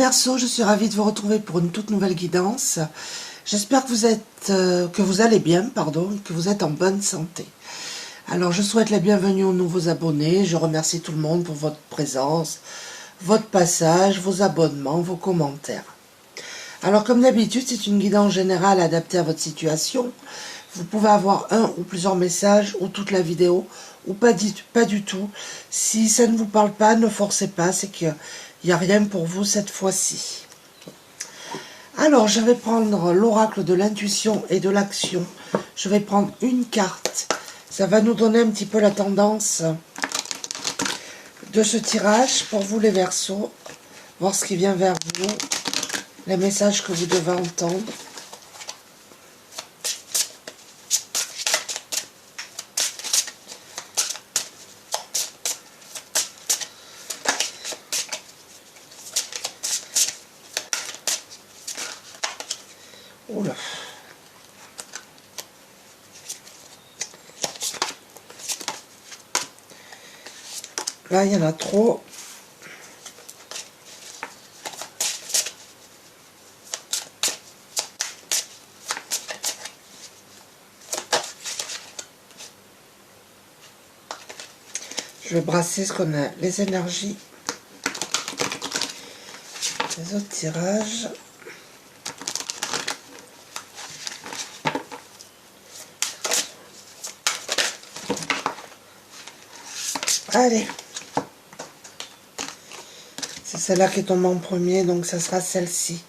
Verseaux, je suis ravie de vous retrouver pour une toute nouvelle guidance. J'espère que vous allez bien, que vous êtes en bonne santé. Alors, je souhaite la bienvenue aux nouveaux abonnés. Je remercie tout le monde pour votre présence, votre passage, vos abonnements, vos commentaires. Alors, comme d'habitude, c'est une guidance générale adaptée à votre situation. Vous pouvez avoir un ou plusieurs messages ou toute la vidéo ou pas du tout. Si ça ne vous parle pas, ne forcez pas, c'est qu'il n'y a rien pour vous cette fois-ci. Alors, je vais prendre l'oracle de l'intuition et de l'action. Je vais prendre une carte. Ça va nous donner un petit peu la tendance de ce tirage pour vous les Verseaux. Voir ce qui vient vers vous, les messages que vous devez entendre. Oula. Là, il y en a trop. Je vais brasser ce qu'on a, les énergies des autres tirages. Allez, c'est celle-là qui tombe en premier, donc ça sera celle-ci.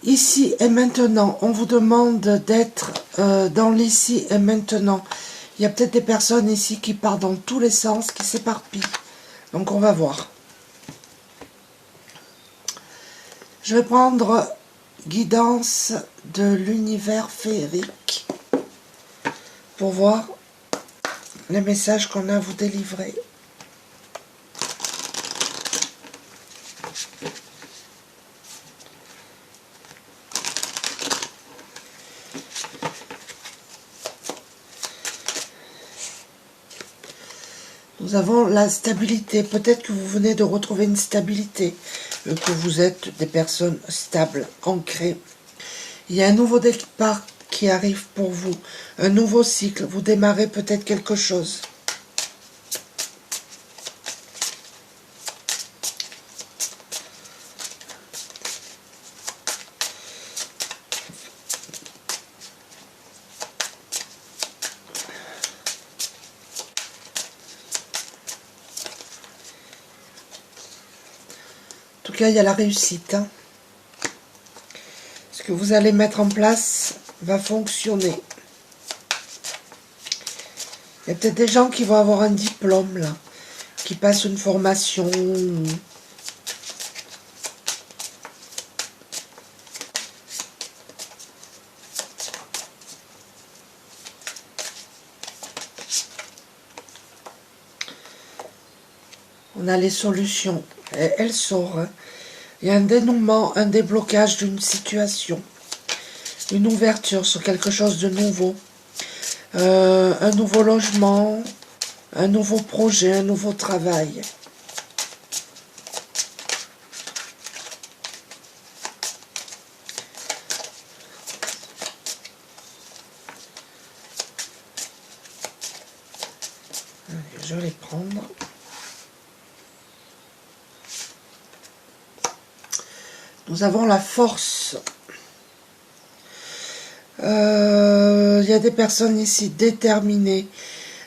Ici et maintenant, on vous demande d'être dans l'ici et maintenant. Il y a peut-être des personnes ici qui partent dans tous les sens, qui s'éparpillent. Donc on va voir. Je vais prendre guidance de l'univers féerique pour voir les messages qu'on a à vous délivrer. Nous avons la stabilité. Peut-être que vous venez de retrouver une stabilité, que vous êtes des personnes stables, ancrées. Il y a un nouveau départ qui arrive pour vous, un nouveau cycle. Vous démarrez peut-être quelque chose. En tout cas, il y a la réussite. Ce que vous allez mettre en place va fonctionner. Il y a peut-être des gens qui vont avoir un diplôme, là, qui passent une formation. On a les solutions. Elles sortent. Hein. Il y a un dénouement, un déblocage d'une situation. Une ouverture sur quelque chose de nouveau. Un nouveau logement, un nouveau projet, un nouveau travail. Allez, je vais les prendre. Nous avons la force. Il y a des personnes ici déterminées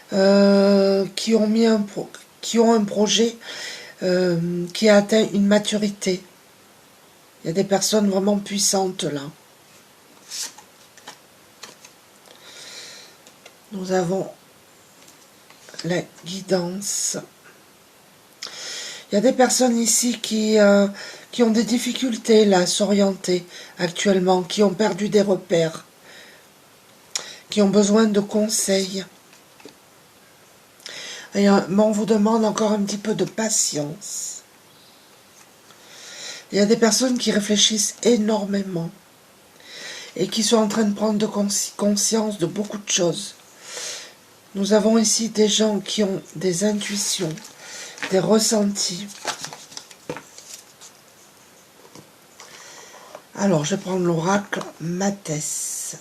qui ont un projet qui a atteint une maturité. Il y a des personnes vraiment puissantes là. Nous avons la guidance. Il y a des personnes ici qui ont des difficultés là à s'orienter actuellement, qui ont perdu des repères, qui ont besoin de conseils. Mais on vous demande encore un petit peu de patience. Il y a des personnes qui réfléchissent énormément et qui sont en train de prendre conscience de beaucoup de choses. Nous avons ici des gens qui ont des intuitions, des ressentis. Alors, je vais prendre l'oracle Mathès.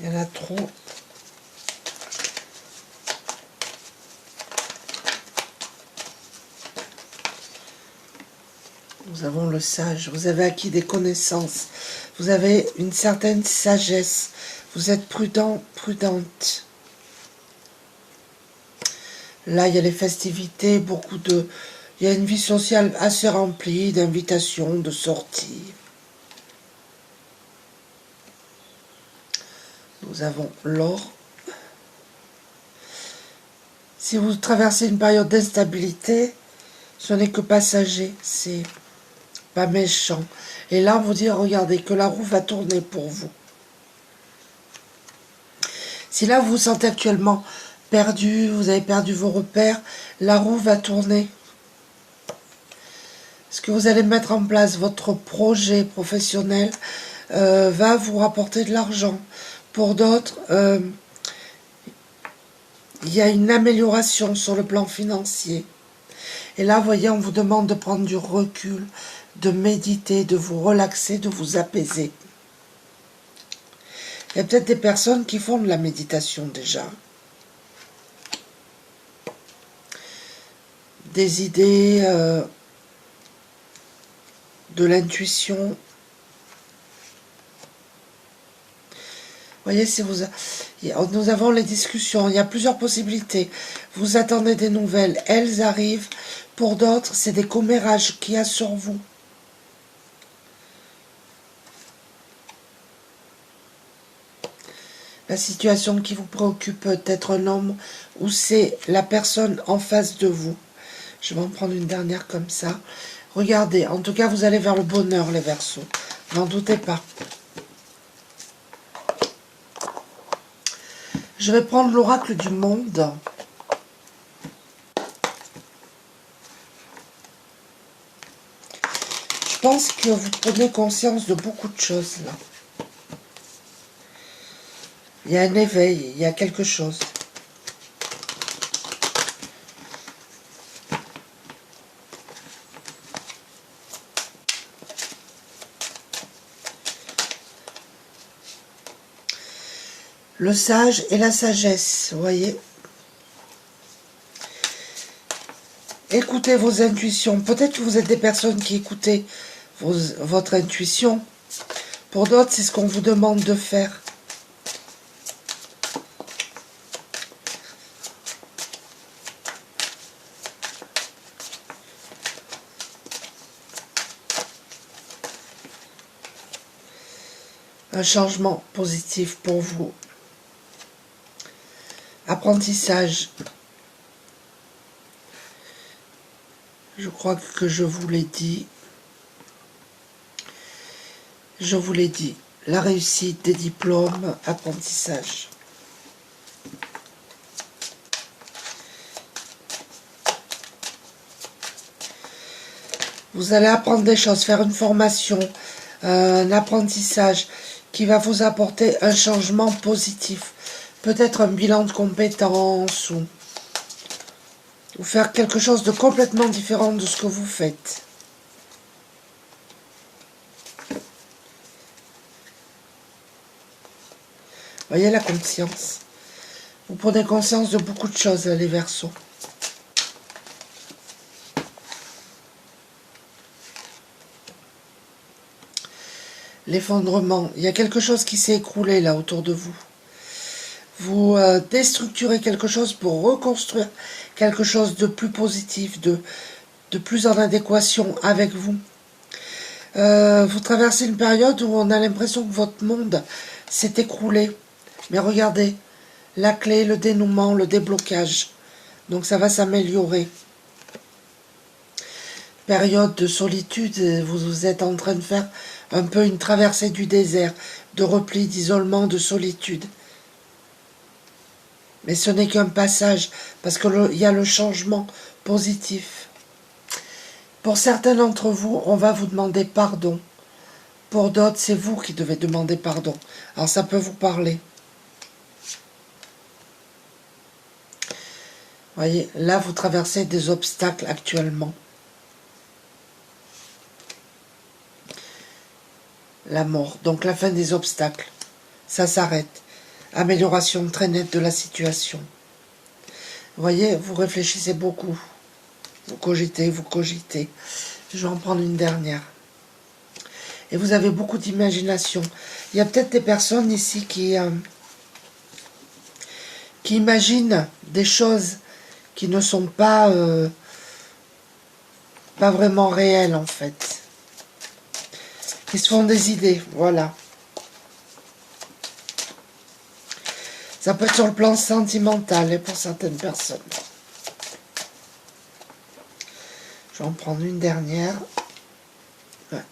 Il y en a trop. Nous avons le sage. Vous avez acquis des connaissances. Vous avez une certaine sagesse. Vous êtes prudent, prudente. Là, il y a les festivités, beaucoup de... Il y a une vie sociale assez remplie d'invitations, de sorties. Nous avons l'or. Si vous traversez une période d'instabilité, ce n'est que passager, c'est pas méchant. Et là, on vous dit, regardez, que la roue va tourner pour vous. Si là, vous vous sentez actuellement perdu, vous avez perdu vos repères, la roue va tourner. Ce que vous allez mettre en place, votre projet professionnel, va vous rapporter de l'argent. Pour d'autres, il y a une amélioration sur le plan financier. Et là, vous voyez, on vous demande de prendre du recul, de méditer, de vous relaxer, de vous apaiser. Il y a peut-être des personnes qui font de la méditation déjà. Des idées, de l'intuition. Vous voyez, si vous, nous avons les discussions, il y a plusieurs possibilités. Vous attendez des nouvelles, elles arrivent. Pour d'autres, c'est des commérages qu'il y a sur vous. La situation qui vous préoccupe peut être un homme ou c'est la personne en face de vous. Je vais en prendre une dernière comme ça. Regardez, en tout cas, vous allez vers le bonheur, les Verseaux. N'en doutez pas. Je vais prendre l'oracle du monde. Je pense que vous prenez conscience de beaucoup de choses, là. Il y a un éveil, il y a quelque chose. Le sage et la sagesse, vous voyez. Écoutez vos intuitions. Peut-être que vous êtes des personnes qui écoutez votre intuition. Pour d'autres, c'est ce qu'on vous demande de faire. Un changement positif pour vous. Apprentissage. Je crois que je vous l'ai dit. Je vous l'ai dit. La réussite des diplômes, apprentissage. Vous allez apprendre des choses, faire une formation, un apprentissage qui va vous apporter un changement positif. Peut-être un bilan de compétences ou faire quelque chose de complètement différent de ce que vous faites. Voyez la conscience. Vous prenez conscience de beaucoup de choses, les Verseaux. L'effondrement. Il y a quelque chose qui s'est écroulé là autour de vous. Vous déstructurez quelque chose pour reconstruire quelque chose de plus positif, de plus en adéquation avec vous. Vous traversez une période où on a l'impression que votre monde s'est écroulé. Mais regardez, la clé, le dénouement, le déblocage. Donc ça va s'améliorer. Période de solitude, vous êtes en train de faire un peu une traversée du désert, de repli, d'isolement, de solitude. Mais ce n'est qu'un passage, parce qu'il y a le changement positif. Pour certains d'entre vous, on va vous demander pardon. Pour d'autres, c'est vous qui devez demander pardon. Alors ça peut vous parler. Voyez, là vous traversez des obstacles actuellement. La mort, donc la fin des obstacles. Ça s'arrête. Amélioration très nette de la situation. Vous voyez, vous réfléchissez beaucoup. Vous cogitez, vous cogitez. Je vais en prendre une dernière. Et vous avez beaucoup d'imagination. Il y a peut-être des personnes ici qui imaginent des choses qui ne sont pas vraiment réelles en fait. Qui se font des idées, voilà. Ça peut être sur le plan sentimental pour certaines personnes. Je vais en prendre une dernière. Ouais.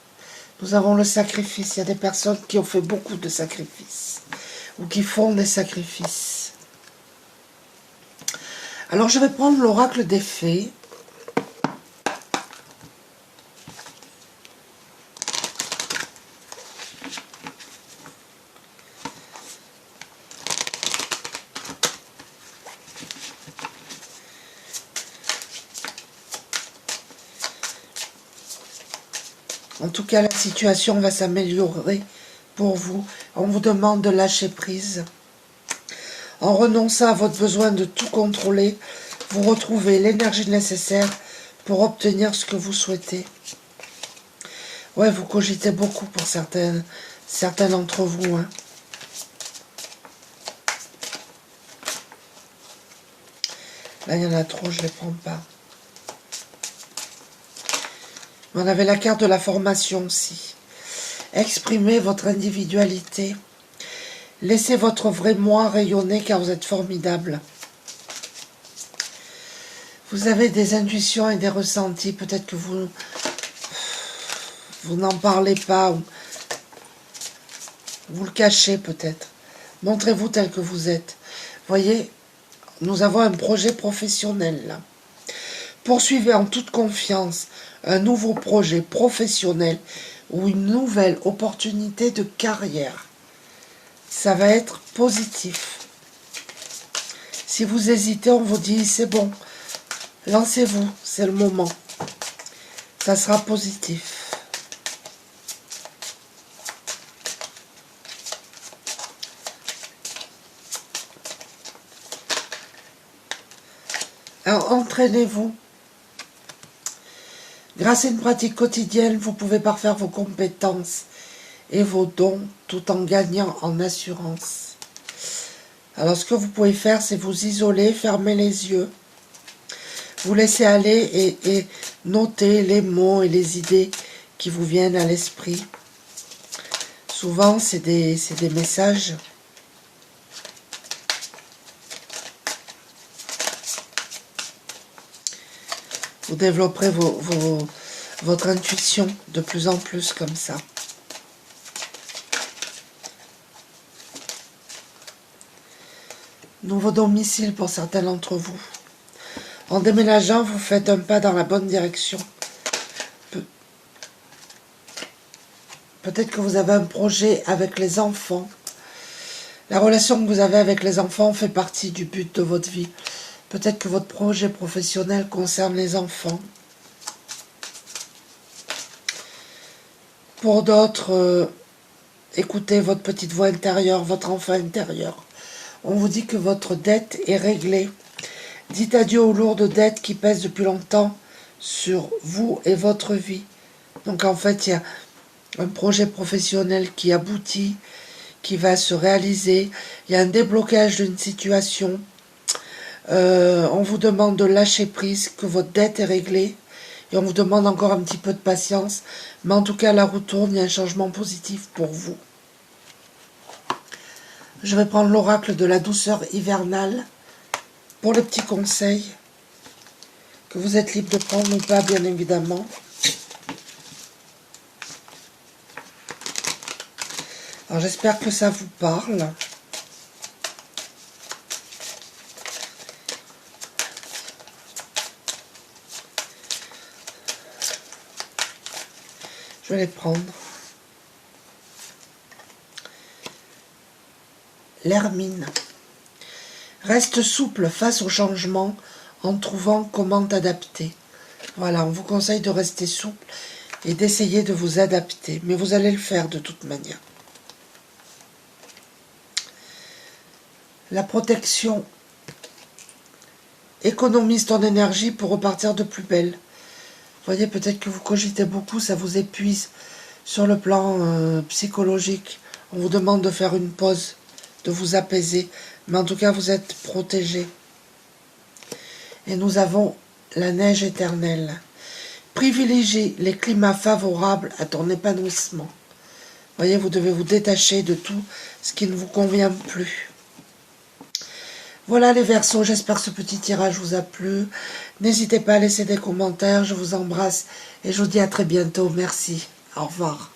Nous avons le sacrifice. Il y a des personnes qui ont fait beaucoup de sacrifices. Ou qui font des sacrifices. Alors je vais prendre l'oracle des fées. En tout cas, la situation va s'améliorer pour vous. On vous demande de lâcher prise. En renonçant à votre besoin de tout contrôler, vous retrouvez l'énergie nécessaire pour obtenir ce que vous souhaitez. Ouais, vous cogitez beaucoup pour certains d'entre vous. Hein. Là, il y en a trop, je ne les prends pas. On avait la carte de la formation aussi. Exprimez votre individualité. Laissez votre vrai moi rayonner car vous êtes formidable. Vous avez des intuitions et des ressentis. Peut-être que vous n'en parlez pas. Ou vous le cachez peut-être. Montrez-vous tel que vous êtes. Voyez, nous avons un projet professionnel là. Poursuivez en toute confiance un nouveau projet professionnel ou une nouvelle opportunité de carrière. Ça va être positif. Si vous hésitez, on vous dit c'est bon, lancez-vous, c'est le moment. Ça sera positif. Alors, entraînez-vous. Grâce à une pratique quotidienne, vous pouvez parfaire vos compétences et vos dons tout en gagnant en assurance. Alors ce que vous pouvez faire, c'est vous isoler, fermer les yeux, vous laisser aller et noter les mots et les idées qui vous viennent à l'esprit. Souvent, c'est des messages. Vous développerez votre intuition de plus en plus comme ça. Nouveau domicile pour certains d'entre vous. En déménageant, vous faites un pas dans la bonne direction. Peut-être que vous avez un projet avec les enfants. La relation que vous avez avec les enfants fait partie du but de votre vie. Peut-être que votre projet professionnel concerne les enfants. Pour d'autres, écoutez votre petite voix intérieure, votre enfant intérieur. On vous dit que votre dette est réglée. Dites adieu aux lourdes dettes qui pèsent depuis longtemps sur vous et votre vie. Donc en fait, il y a un projet professionnel qui aboutit, qui va se réaliser. Il y a un déblocage d'une situation. On vous demande de lâcher prise, que votre dette est réglée. Et on vous demande encore un petit peu de patience. Mais en tout cas, la roue tourne, il y a un changement positif pour vous. Je vais prendre l'oracle de la douceur hivernale pour les petits conseils que vous êtes libre de prendre ou pas, bien évidemment. Alors j'espère que ça vous parle. Je vais les prendre. L'hermine. Reste souple face au changement en trouvant comment t'adapter. Voilà, on vous conseille de rester souple et d'essayer de vous adapter. Mais vous allez le faire de toute manière. La protection. Économise ton énergie pour repartir de plus belle. Vous voyez, peut-être que vous cogitez beaucoup, ça vous épuise sur le plan psychologique. On vous demande de faire une pause, de vous apaiser. Mais en tout cas, vous êtes protégé. Et nous avons la neige éternelle. Privilégiez les climats favorables à ton épanouissement. Vous voyez, vous devez vous détacher de tout ce qui ne vous convient plus. Voilà les Verseaux, j'espère que ce petit tirage vous a plu. N'hésitez pas à laisser des commentaires, je vous embrasse et je vous dis à très bientôt. Merci, au revoir.